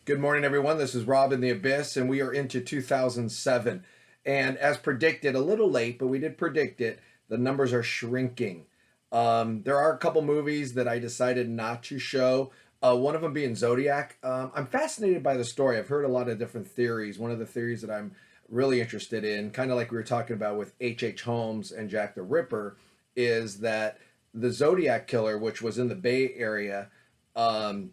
Good morning, everyone. This is Rob in the Abyss, and we are into 2007. And as predicted, a little late, but we did predict it, the numbers are shrinking. There are a couple movies that I decided not to show. One of them being Zodiac. I'm fascinated by the story. I've heard a lot of different theories. One of the theories that I'm really interested in, kind of like we were talking about with H.H. Holmes and Jack the Ripper, is that the Zodiac killer, which was in the Bay Area, um,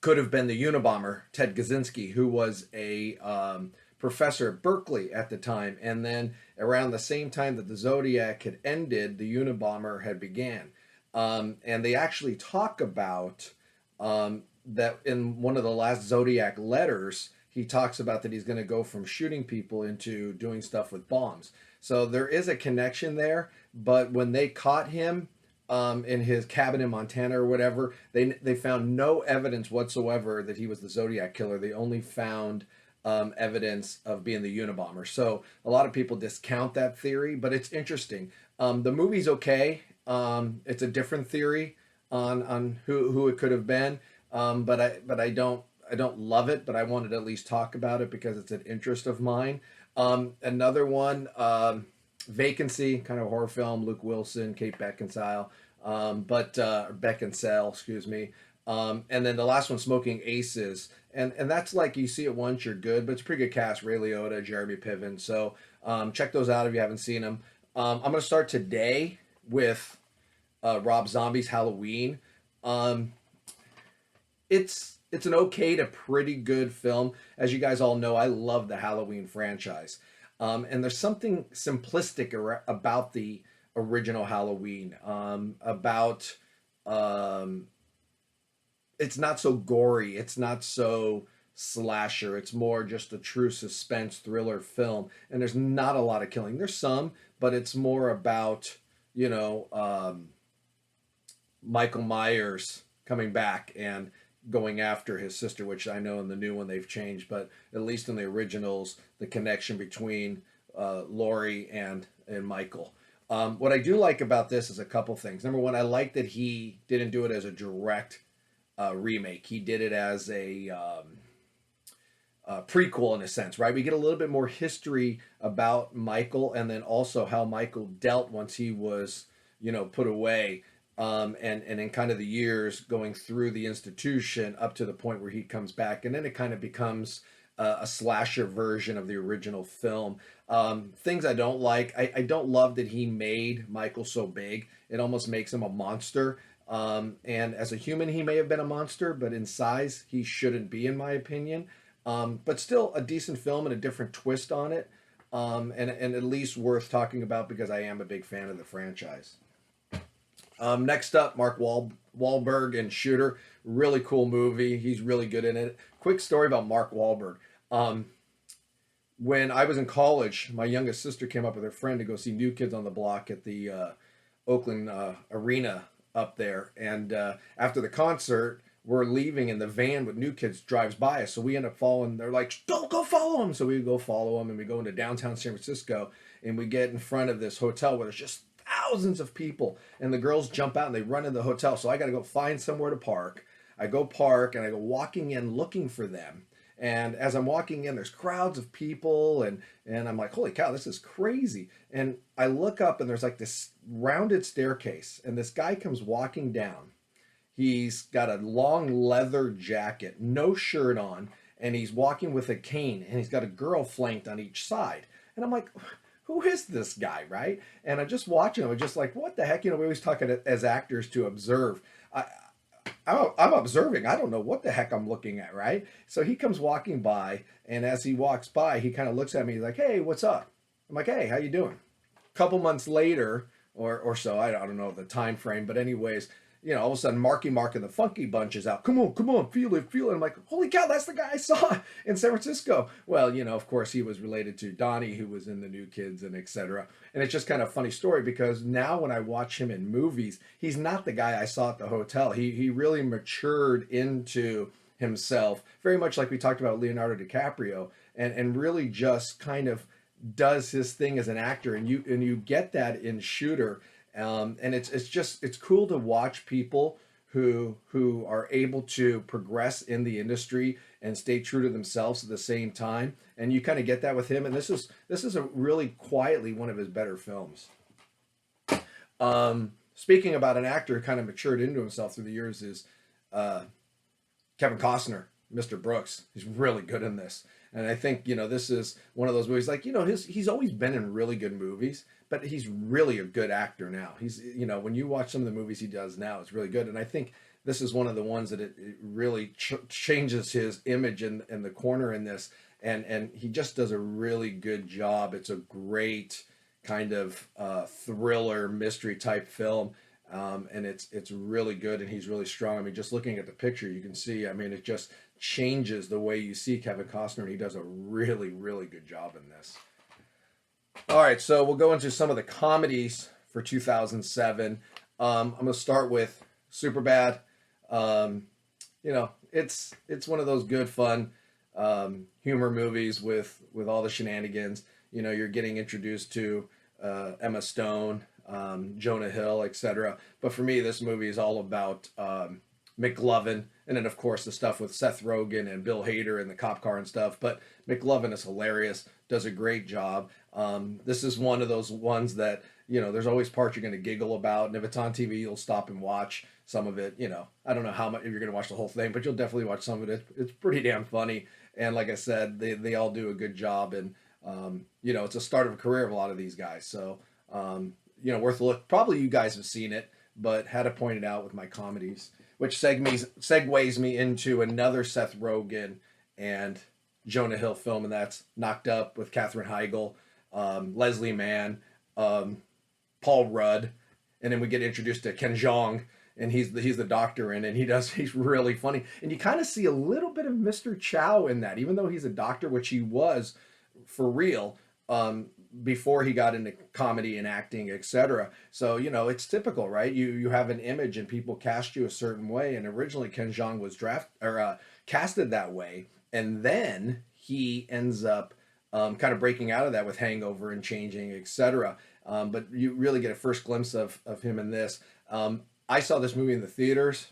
could have been the Unabomber, Ted Kaczynski, who was a professor at Berkeley at the time. And then around the same time that the Zodiac had ended, the Unabomber had began. And they actually talk about that in one of the last Zodiac letters, he talks about that he's going to go from shooting people into doing stuff with bombs. So there is a connection there. But when they caught him, in his cabin in Montana or whatever, they found no evidence whatsoever that he was the Zodiac killer. They only found evidence of being the Unabomber. So a lot of people discount that theory, but it's interesting. The movie's okay. It's a different theory on who it could have been, but I don't love it. But I wanted to at least talk about it because it's an interest of mine. Another one. Vacancy, kind of a horror film. Luke Wilson, Kate Beckinsale, Beckinsale, excuse me. And then the last one, Smoking Aces, and that's like you see it once, you're good, but it's a pretty good cast. Ray Liotta, Jeremy Piven. So check those out if you haven't seen them. I'm gonna start today with Rob Zombie's Halloween. Um, it's an okay to pretty good film. As you guys all know, I love the Halloween franchise. And there's something simplistic about the original Halloween. About it's not so gory, it's not so slasher. It's more just a true suspense thriller film. And there's not a lot of killing. There's some, but it's more about you know um, Michael Myers coming back and going after his sister, which I know in the new one they've changed, but at least in the originals, the connection between Laurie and Michael. What I do like about this is a couple things. Number one, I like that he didn't do it as a direct remake. He did it as a prequel in a sense, right? We get a little bit more history about Michael, and then also how Michael dealt once he was, put away, and in kind of the years going through the institution up to the point where he comes back, and then it kind of becomes a slasher version of the original film. Things I don't like, I don't love that he made Michael so big. It almost makes him a monster. And as a human, he may have been a monster, but in size, he shouldn't be, in my opinion. But still a decent film and a different twist on it. And at least worth talking about because I am a big fan of the franchise. Next up, Wahlberg and Shooter. Really cool movie. He's really good in it. Quick story about Mark Wahlberg. When I was in college, my youngest sister came up with her friend to go see New Kids on the Block at the Oakland Arena up there. And after the concert, we're leaving and the van with New Kids drives by us. So we end up following. They're like, don't go follow them. So we go follow them and we go into downtown San Francisco and we get in front of this hotel where there's just thousands of people. And the girls jump out and they run into the hotel. So I got to go find somewhere to park. I go park and I go walking in looking for them. And as I'm walking in, there's crowds of people, and I'm like, holy cow, this is crazy. And I look up and there's like this rounded staircase, and this guy comes walking down. He's got a long leather jacket, no shirt on, and he's walking with a cane, and he's got a girl flanked on each side. And I'm like, who is this guy, right? And I'm just watching him. I'm just like, what the heck? We always talk as actors to observe. I'm observing. I don't know what the heck I'm looking at, right? So he comes walking by, and as he walks by, he kind of looks at me. He's like, "Hey, what's up?" I'm like, "Hey, how you doing?" A couple months later, or so, I don't know the time frame, but anyways, all of a sudden, Marky Mark and the Funky Bunch is out. Come on, feel it, feel it. I'm like, holy cow, that's the guy I saw in San Francisco. Well, of course, he was related to Donnie, who was in the New Kids and etc. And it's just kind of a funny story because now when I watch him in movies, he's not the guy I saw at the hotel. He really matured into himself, very much like we talked about Leonardo DiCaprio, and really just kind of does his thing as an actor, and you get that in Shooter. And it's cool to watch people who are able to progress in the industry and stay true to themselves at the same time. And you kind of get that with him. And this is a really quietly one of his better films. Speaking about an actor who kind of matured into himself through the years is Kevin Costner, Mr. Brooks. He's really good in this. And I think, this is one of those movies, like, he's always been in really good movies, but he's really a good actor now. He's, when you watch some of the movies he does now, it's really good. And I think this is one of the ones that it really changes his image in the corner in this. And he just does a really good job. It's a great kind of thriller mystery type film. And it's really good, and he's really strong. I mean, just looking at the picture, you can see, it just changes the way you see Kevin Costner, and he does a really, really good job in this. All right, so we'll go into some of the comedies for 2007. I'm going to start with Superbad. It's one of those good, fun humor movies with all the shenanigans. You're getting introduced to Emma Stone, Jonah Hill, etc. But for me, this movie is all about McLovin, and then of course the stuff with Seth Rogen and Bill Hader and the cop car and stuff. But McLovin is hilarious, does a great job. This is one of those ones that there's always parts you're going to giggle about, and if it's on TV, you'll stop and watch some of it. I don't know how much if you're going to watch the whole thing, but you'll definitely watch some of it. It's pretty damn funny, and like I said, they all do a good job, and it's a start of a career of a lot of these guys. So worth a look. Probably you guys have seen it, but had to point it out with my comedies, which segues me into another Seth Rogen and Jonah Hill film, and that's Knocked Up with Katherine Heigl, Leslie Mann, Paul Rudd, and then we get introduced to Ken Jeong, and he's the doctor in it, and he's really funny. And you kind of see a little bit of Mr. Chow in that, even though he's a doctor, which he was for real. Before he got into comedy and acting, etc. So, it's typical, right? You have an image and people cast you a certain way. And originally Ken Jeong was casted that way. And then he ends up kind of breaking out of that with Hangover and changing, etc. But you really get a first glimpse of him in this. I saw this movie in the theaters.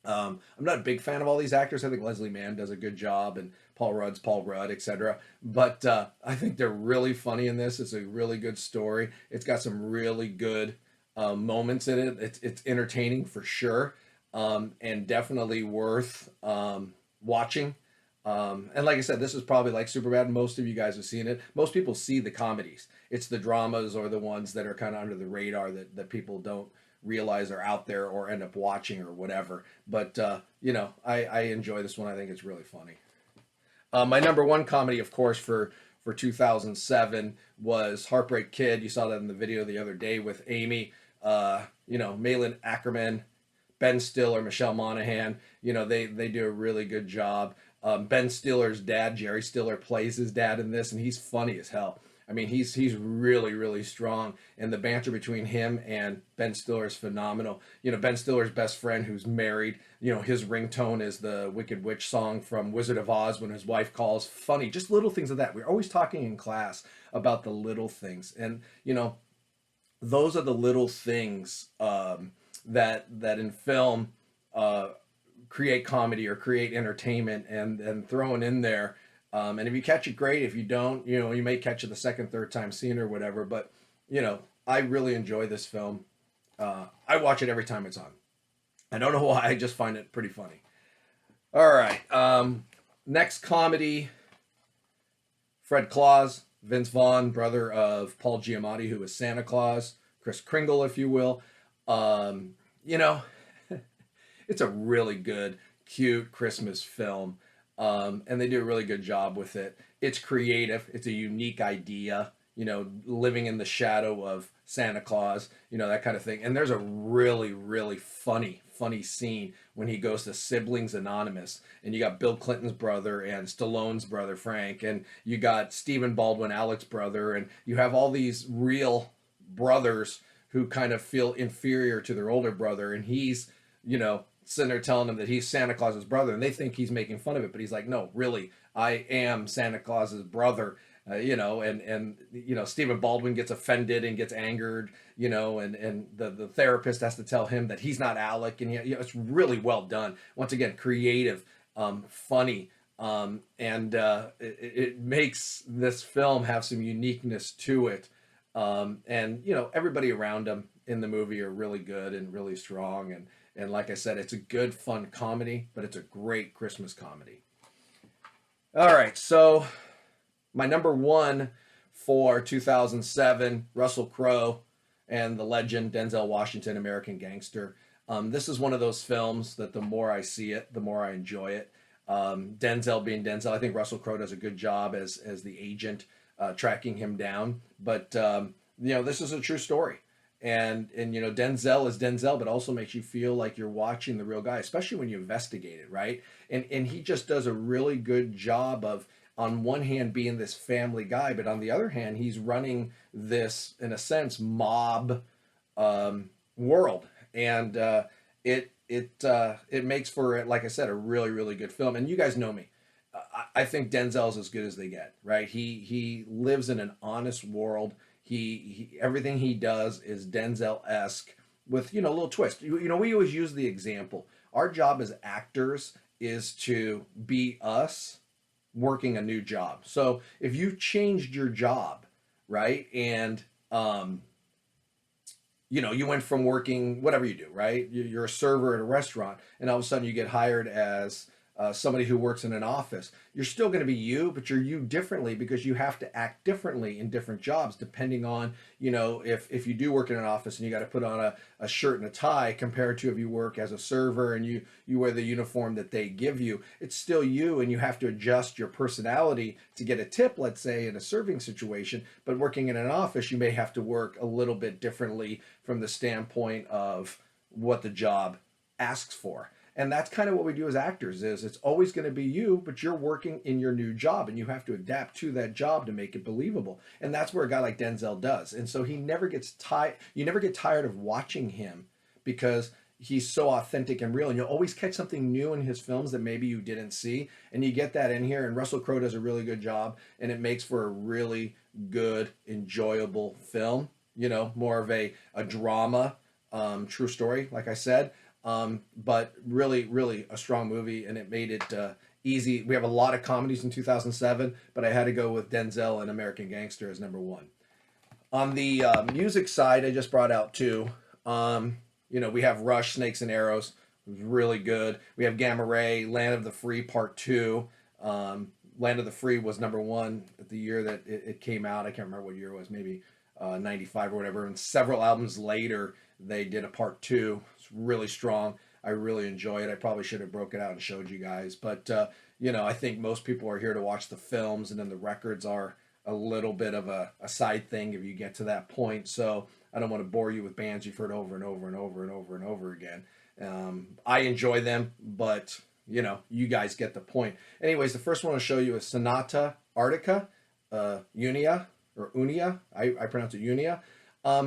I'm not a big fan of all these actors. I think Leslie Mann does a good job, and Paul Rudd's Paul Rudd, etc. But I think they're really funny in this. It's a really good story. It's got some really good moments in it. It's entertaining for sure, and definitely worth watching. And like I said, this is probably like Superbad. Most of you guys have seen it. Most people see the comedies. It's the dramas or the ones that are kind of under the radar that people don't realize are out there or end up watching or whatever. But I enjoy this one. I think it's really funny. My number one comedy, of course, for 2007 was Heartbreak Kid. You saw that in the video the other day with Amy, Malin Ackerman, Ben Stiller, Michelle Monaghan. They do a really good job. Ben Stiller's dad, Jerry Stiller, plays his dad in this, and he's funny as hell. I mean, he's really, really strong, and the banter between him and Ben Stiller is phenomenal. Ben Stiller's best friend who's married, his ringtone is the Wicked Witch song from Wizard of Oz when his wife calls. Funny, just little things of that. We're always talking in class about the little things, and those are the little things that in film create comedy or create entertainment, and thrown in there. And if you catch it, great. If you don't, you may catch it the second, third time seeing or whatever. But, I really enjoy this film. I watch it every time it's on. I don't know why. I just find it pretty funny. All right. Next comedy, Fred Claus, Vince Vaughn, brother of Paul Giamatti, who was Santa Claus, Kris Kringle, if you will. It's a really good, cute Christmas film. And they do a really good job with it. It's creative. It's a unique idea, living in the shadow of Santa Claus, that kind of thing. And there's a really, really funny scene when he goes to Siblings Anonymous, and you got Bill Clinton's brother and Stallone's brother, Frank, and you got Stephen Baldwin, Alec's brother, and you have all these real brothers who kind of feel inferior to their older brother, and he's, sitting there telling them that he's Santa Claus's brother, and they think he's making fun of it, but he's like, no, really, I am Santa Claus's brother. Stephen Baldwin gets offended and gets angered, and the therapist has to tell him that he's not Alec, and it's really well done. Once again, creative, funny, and it makes this film have some uniqueness to it. And everybody around him in the movie are really good and really strong, and like I said, it's a good fun comedy, but it's a great Christmas comedy. All right, so my number one for 2007, Russell Crowe and the legend Denzel Washington, American Gangster. This is one of those films that the more I see it, the more I enjoy it. Denzel being Denzel, I think Russell Crowe does a good job as the agent, tracking him down. But this is a true story, and Denzel is Denzel, but also makes you feel like you're watching the real guy, especially when you investigate it, right? And he just does a really good job of, on one hand, being this family guy, but on the other hand, he's running this, in a sense, mob world, and it makes for, like I said, a really, really good film. And you guys know me. I think Denzel's as good as they get, right? He lives in an honest world. He everything he does is Denzel-esque with, a little twist. We always use the example. Our job as actors is to be us working a new job. So if you changed your job, right? And you went from working whatever you do, right? You're a server at a restaurant, and all of a sudden you get hired as somebody who works in an office. You're still going to be you, but you're you differently because you have to act differently in different jobs depending on, if you do work in an office and you got to put on a shirt and a tie compared to if you work as a server and you wear the uniform that they give you. It's still you, and you have to adjust your personality to get a tip, let's say, in a serving situation. But working in an office, you may have to work a little bit differently from the standpoint of what the job asks for. And that's kind of what we do as actors. Is it's always going to be you, but you're working in your new job, and you have to adapt to that job to make it believable. And that's where a guy like Denzel does. And so he never gets tired. You never get tired of watching him because he's so authentic and real. And you'll always catch something new in his films that maybe you didn't see. And you get that in here. And Russell Crowe does a really good job, and it makes for a really good, enjoyable film. More of a drama, true story, like I said. But really, really a strong movie, and it made it easy. We have a lot of comedies in 2007, but I had to go with Denzel and American Gangster as number one. On the music side, I just brought out two. We have Rush, Snakes and Arrows. It was really good. We have Gamma Ray, Land of the Free Part 2. Land of the Free was number one at the year that it came out. I can't remember what year it was, maybe 95 or whatever. And several albums later, they did a part 2. It's really strong. I really enjoy it. I probably should have broke it out and showed you guys. But, I think most people are here to watch the films, and then the records are a little bit of a side thing if you get to that point. So I don't want to bore you with bands you've heard over and over and over and over and over again. I enjoy them, but, you guys get the point. Anyways, the first one I'll show you is Sonata Arctica, Unia, or Unia. I pronounce it Unia.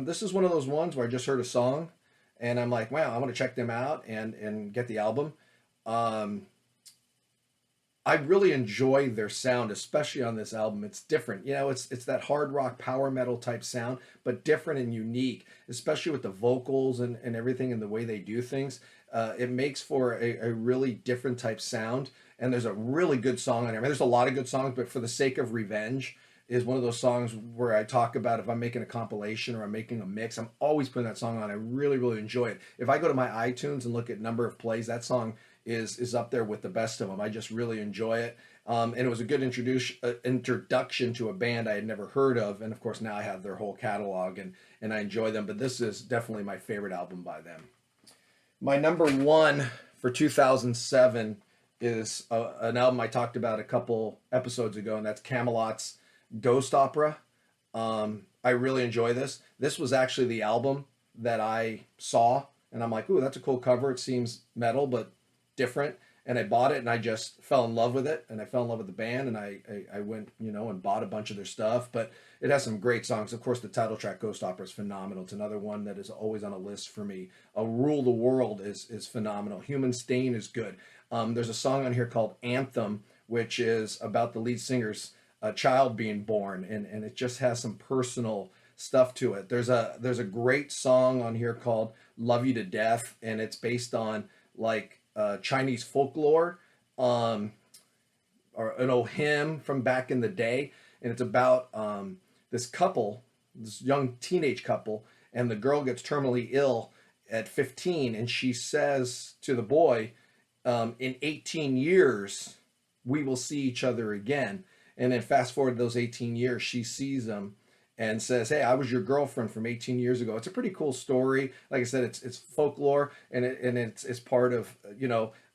This is one of those ones where I just heard a song, and I'm like, wow, I want to check them out and get the album. I really enjoy their sound, especially on this album. It's different. It's that hard rock power metal type sound, but different and unique, especially with the vocals and everything and the way they do things. It makes for a really different type sound, and there's a really good song on there. I mean, there's a lot of good songs, but For the Sake of Revenge is one of those songs where I talk about if I'm making a compilation or I'm making a mix, I'm always putting that song on. I really, really enjoy it. If I go to my iTunes and look at number of plays, that song is up there with the best of them. I just really enjoy it. And it was a good introduction to a band I had never heard of. And of course, now I have their whole catalog and I enjoy them. But this is definitely my favorite album by them. My number one for 2007 is an album I talked about a couple episodes ago, and that's Kamelot's Ghost Opera. I really enjoy this. This was actually the album that I saw, and I'm like, ooh, that's a cool cover. It seems metal, but different. And I bought it, and I just fell in love with it, and I fell in love with the band, and I went, and bought a bunch of their stuff. But it has some great songs. Of course, the title track, Ghost Opera, is phenomenal. It's another one that is always on a list for me. Rule the World is phenomenal. Human Stain is good. There's a song on here called Anthem, which is about the lead singer's a child being born, and it just has some personal stuff to it. There's a great song on here called "Love You to Death," and it's based on like Chinese folklore, um, or an old hymn from back in the day, and it's about this couple, this young teenage couple, and the girl gets terminally ill at 15, and she says to the boy, in 18 years, we will see each other again. And then fast forward those 18 years, she sees him and says, "Hey, I was your girlfriend from 18 years ago." It's a pretty cool story. Like I said, it's folklore, and it's part of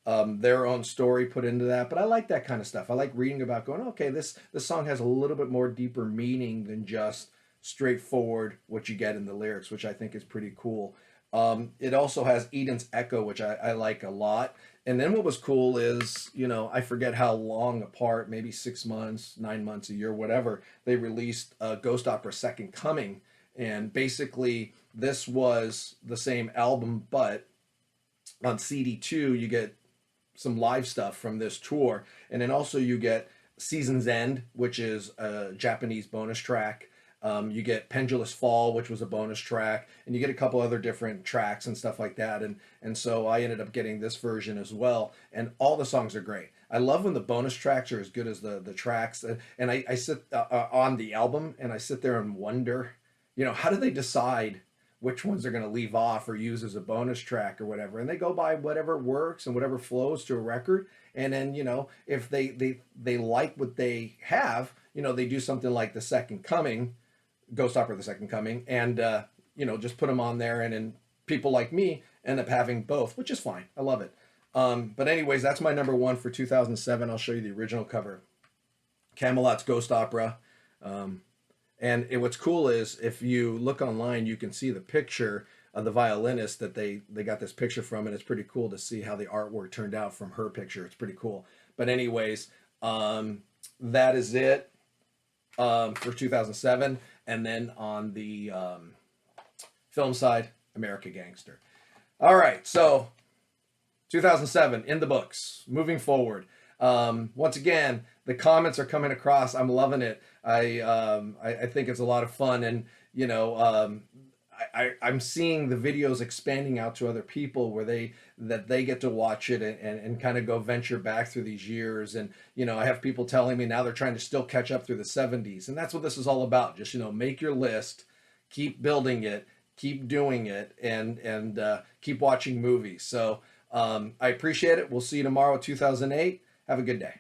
their own story put into that. But I like that kind of stuff. I like reading about going, okay, this song has a little bit more deeper meaning than just straightforward what you get in the lyrics, which I think is pretty cool. It also has Eden's Echo, which I like a lot. And then what was cool is, I forget how long apart, maybe 6 months, 9 months, a year, whatever, they released Ghost Opera Second Coming. And basically, this was the same album, but on CD2, you get some live stuff from this tour. And then also you get Season's End, which is a Japanese bonus track. You get Pendulous Fall, which was a bonus track, and you get a couple other different tracks and stuff like that. And so I ended up getting this version as well. And all the songs are great. I love when the bonus tracks are as good as the tracks. And I sit on the album and I sit there and wonder, how do they decide which ones they're going to leave off or use as a bonus track or whatever? And they go by whatever works and whatever flows to a record. And then, if they like what they have, they do something like The Second Coming, Ghost Opera The Second Coming, and just put them on there, and then people like me end up having both, which is fine. I love it. But anyways, that's my number one for 2007. I'll show you the original cover. Kamelot's Ghost Opera. And what's cool is if you look online, you can see the picture of the violinist that they got this picture from, and it's pretty cool to see how the artwork turned out from her picture. It's pretty cool. But anyways, that is it for 2007. And then on the film side, American Gangster. All right, so 2007 in the books. Moving forward, once again, the comments are coming across. I'm loving it. I think it's a lot of fun, and I'm seeing the videos expanding out to other people where they get to watch it and kind of go venture back through these years. And I have people telling me now they're trying to still catch up through the 70s, and that's what this is all about. Just make your list, keep building it, keep doing it, and keep watching movies. So I appreciate it. We'll see you tomorrow at 2008. Have a good day.